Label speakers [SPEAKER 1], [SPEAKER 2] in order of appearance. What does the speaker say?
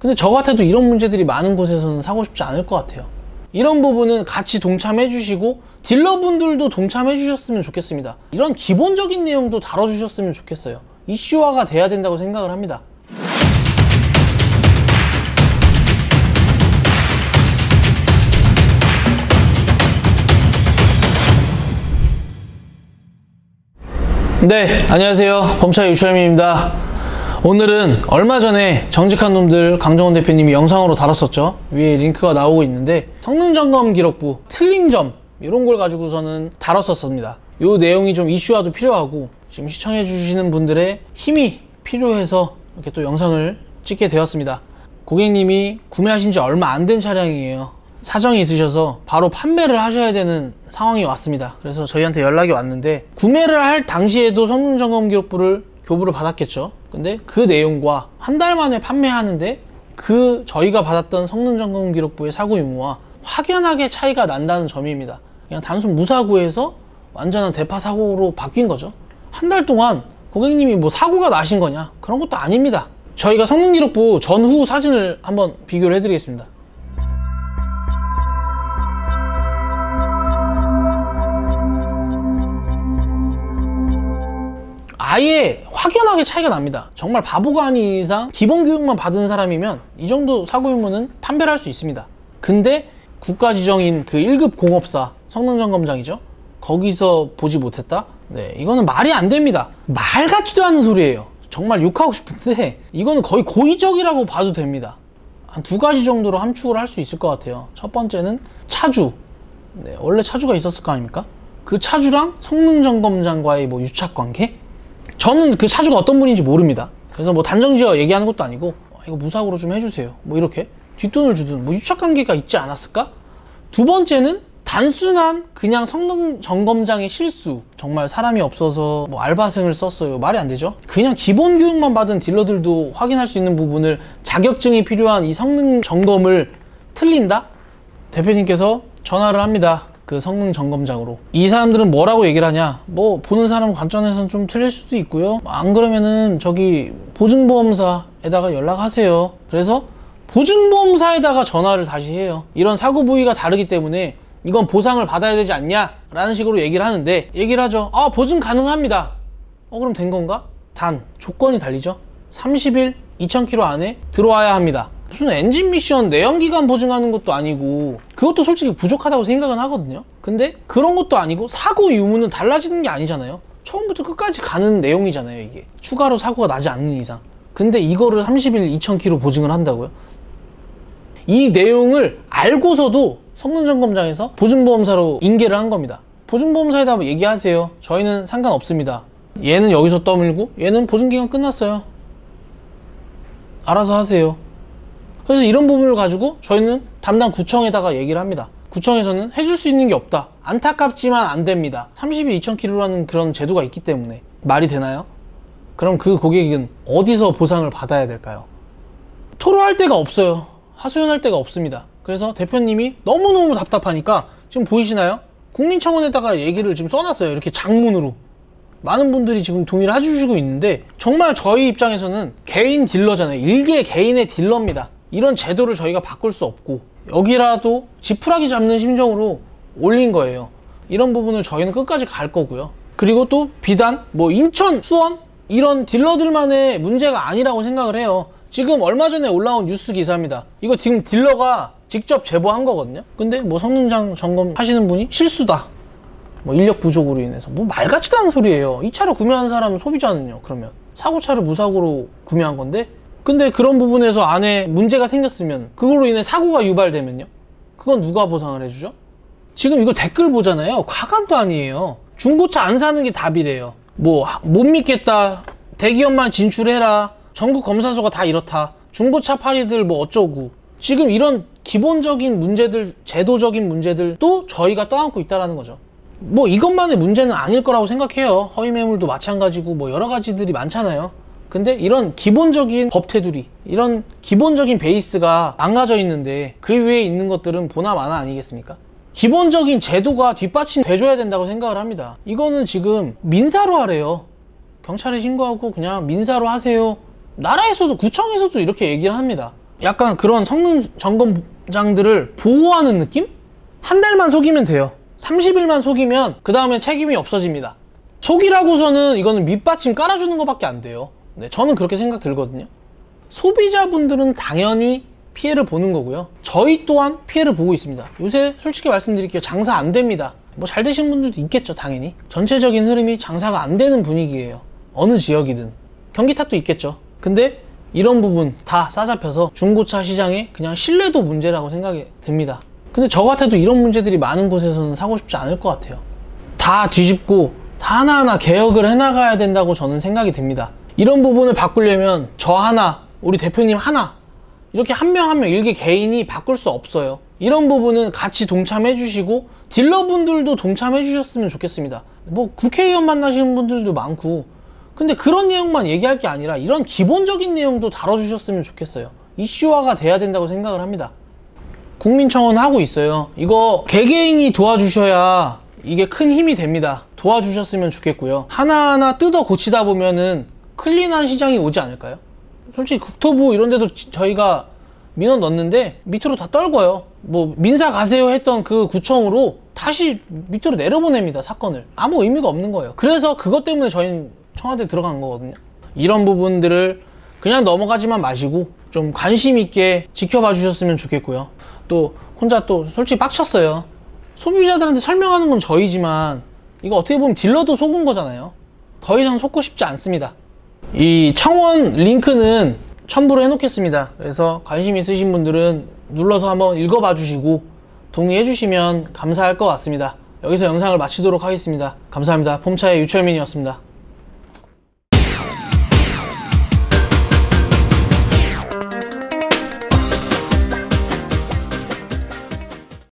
[SPEAKER 1] 근데 저 같아도 이런 문제들이 많은 곳에서는 사고 싶지 않을 것 같아요. 이런 부분은 같이 동참해 주시고 딜러분들도 동참해 주셨으면 좋겠습니다. 이런 기본적인 내용도 다뤄주셨으면 좋겠어요. 이슈화가 돼야 된다고 생각을 합니다. 네, 안녕하세요. 범차의 유철민입니다. 오늘은 얼마 전에 정직한 놈들 강정원 대표님이 영상으로 다뤘었죠. 위에 링크가 나오고 있는데 성능점검 기록부 틀린 점 이런 걸 가지고서는 다뤘었습니다. 이 내용이 좀 이슈화도 필요하고 지금 시청해 주시는 분들의 힘이 필요해서 이렇게 또 영상을 찍게 되었습니다. 고객님이 구매하신 지 얼마 안 된 차량이에요. 사정이 있으셔서 바로 판매를 하셔야 되는 상황이 왔습니다. 그래서 저희한테 연락이 왔는데 구매를 할 당시에도 성능점검 기록부를 교부를 받았겠죠. 근데 그 내용과 한 달 만에 판매하는데 그 저희가 받았던 성능점검 기록부의 사고 유무와 확연하게 차이가 난다는 점입니다. 그냥 단순 무사고에서 완전한 대파 사고로 바뀐 거죠. 한 달 동안 고객님이 뭐 사고가 나신 거냐? 그런 것도 아닙니다. 저희가 성능 기록부 전후 사진을 한번 비교를 해드리겠습니다. 아예 확연하게 차이가 납니다. 정말 바보가 아닌 이상 기본 교육만 받은 사람이면 이 정도 사고 유무는 판별할 수 있습니다. 근데 국가 지정인 그 1급 공업사 성능점검장이죠. 거기서 보지 못했다? 네, 이거는 말이 안 됩니다. 말 같지도 않은 소리예요. 정말 욕하고 싶은데 이거는 거의 고의적이라고 봐도 됩니다. 한 두 가지 정도로 함축을 할 수 있을 것 같아요. 첫 번째는 차주. 네, 원래 차주가 있었을 거 아닙니까? 그 차주랑 성능점검장과의 뭐 유착관계? 저는 그 차주가 어떤 분인지 모릅니다. 그래서 뭐 단정지어 얘기하는 것도 아니고 이거 무사고로 좀 해주세요. 뭐 이렇게 뒷돈을 주든 뭐 유착관계가 있지 않았을까? 두 번째는 단순한 그냥 성능점검장의 실수. 정말 사람이 없어서 뭐 알바생을 썼어요. 말이 안 되죠. 그냥 기본 교육만 받은 딜러들도 확인할 수 있는 부분을 자격증이 필요한 이 성능점검을 틀린다? 대표님께서 전화를 합니다. 그 성능점검장으로. 이 사람들은 뭐라고 얘기를 하냐? 뭐 보는 사람 관점에서는 좀 틀릴 수도 있고요. 안 그러면은 저기 보증보험사에다가 연락하세요. 그래서 보증보험사에다가 전화를 다시 해요. 이런 사고 부위가 다르기 때문에 이건 보상을 받아야 되지 않냐? 라는 식으로 얘기를 하는데 얘기를 하죠. 아, 보증 가능합니다. 그럼 된 건가? 단 조건이 달리죠. 30일 2000km 안에 들어와야 합니다. 무슨 엔진 미션 내연기관 보증하는 것도 아니고 그것도 솔직히 부족하다고 생각은 하거든요. 근데 그런 것도 아니고 사고 유무는 달라지는 게 아니잖아요. 처음부터 끝까지 가는 내용이잖아요. 이게 추가로 사고가 나지 않는 이상. 근데 이거를 30일 2000km 보증을 한다고요? 이 내용을 알고서도 성능점검장에서 보증보험사로 인계를 한 겁니다. 보증보험사에다 얘기하세요. 저희는 상관없습니다. 얘는 여기서 떠밀고 얘는 보증기간 끝났어요. 알아서 하세요. 그래서 이런 부분을 가지고 저희는 담당 구청에다가 얘기를 합니다. 구청에서는 해줄 수 있는 게 없다. 안타깝지만 안 됩니다. 30일 2000km라는 그런 제도가 있기 때문에. 말이 되나요? 그럼 그 고객은 어디서 보상을 받아야 될까요? 토로할 데가 없어요. 하소연할 데가 없습니다. 그래서 대표님이 너무너무 답답하니까 지금 보이시나요? 국민청원에다가 얘기를 지금 써놨어요. 이렇게 장문으로. 많은 분들이 지금 동의를 해주시고 있는데 정말 저희 입장에서는 개인 딜러잖아요. 일개 개인의 딜러입니다. 이런 제도를 저희가 바꿀 수 없고 여기라도 지푸라기 잡는 심정으로 올린 거예요. 이런 부분을 저희는 끝까지 갈 거고요. 그리고 또 비단 뭐 인천, 수원 이런 딜러들만의 문제가 아니라고 생각을 해요. 지금 얼마 전에 올라온 뉴스 기사입니다. 이거 지금 딜러가 직접 제보한 거거든요. 근데 뭐 성능장 점검 하시는 분이 실수다. 뭐 인력 부족으로 인해서 뭐 말 같지도 않은 소리예요. 이 차를 구매한 사람은 소비자는요. 그러면 사고차를 무사고로 구매한 건데 근데 그런 부분에서 안에 문제가 생겼으면 그걸로 인해 사고가 유발되면요. 그건 누가 보상을 해주죠? 지금 이거 댓글 보잖아요. 과감도 아니에요. 중고차 안 사는 게 답이래요. 뭐 못 믿겠다. 대기업만 진출해라. 전국 검사소가 다 이렇다. 중고차 파리들 뭐 어쩌고. 지금 이런 기본적인 문제들, 제도적인 문제들도 저희가 떠안고 있다는 거죠. 뭐 이것만의 문제는 아닐 거라고 생각해요. 허위매물도 마찬가지고 뭐 여러 가지들이 많잖아요. 근데 이런 기본적인 법 테두리, 이런 기본적인 베이스가 망가져 있는데 그 위에 있는 것들은 보나마나 아니겠습니까? 기본적인 제도가 뒷받침돼줘야 된다고 생각을 합니다. 이거는 지금 민사로 하래요. 경찰에 신고하고 그냥 민사로 하세요. 나라에서도 구청에서도 이렇게 얘기를 합니다. 약간 그런 성능 점검장들을 보호하는 느낌? 한 달만 속이면 돼요. 30일만 속이면 그 다음에 책임이 없어집니다. 속이라고서는 이거는 밑받침 깔아주는 것밖에 안 돼요. 네, 저는 그렇게 생각 들거든요. 소비자분들은 당연히 피해를 보는 거고요. 저희 또한 피해를 보고 있습니다. 요새 솔직히 말씀드릴게요. 장사 안 됩니다. 뭐 잘 되신 분들도 있겠죠, 당연히. 전체적인 흐름이 장사가 안 되는 분위기예요. 어느 지역이든. 경기 탓도 있겠죠. 근데 이런 부분 다 싸잡혀서 중고차 시장에 그냥 신뢰도 문제라고 생각이 듭니다. 근데 저 같아도 이런 문제들이 많은 곳에서는 사고 싶지 않을 것 같아요. 다 뒤집고 다 하나하나 개혁을 해나가야 된다고 저는 생각이 듭니다. 이런 부분을 바꾸려면 저 하나, 우리 대표님 하나, 이렇게 한 명 한 명 일개 개인이 바꿀 수 없어요. 이런 부분은 같이 동참해 주시고 딜러분들도 동참해 주셨으면 좋겠습니다. 뭐 국회의원 만나시는 분들도 많고, 근데 그런 내용만 얘기할 게 아니라 이런 기본적인 내용도 다뤄주셨으면 좋겠어요. 이슈화가 돼야 된다고 생각을 합니다. 국민청원 하고 있어요. 이거 개개인이 도와주셔야 이게 큰 힘이 됩니다. 도와주셨으면 좋겠고요. 하나하나 뜯어 고치다 보면은 클린한 시장이 오지 않을까요? 솔직히 국토부 이런 데도 저희가 민원 넣었는데 밑으로 다 떨궈요. 뭐 민사 가세요 했던 그 구청으로 다시 밑으로 내려보냅니다. 사건을. 아무 의미가 없는 거예요. 그래서 그것 때문에 저희는 청와대에 들어간 거거든요. 이런 부분들을 그냥 넘어가지만 마시고 좀 관심 있게 지켜봐 주셨으면 좋겠고요. 또 혼자 또 솔직히 빡쳤어요. 소비자들한테 설명하는 건 저희지만 이거 어떻게 보면 딜러도 속은 거잖아요. 더 이상 속고 싶지 않습니다. 이 청원 링크는 첨부를 해놓겠습니다. 그래서 관심 있으신 분들은 눌러서 한번 읽어봐 주시고 동의해 주시면 감사할 것 같습니다. 여기서 영상을 마치도록 하겠습니다. 감사합니다. 폼차의 유철민이었습니다.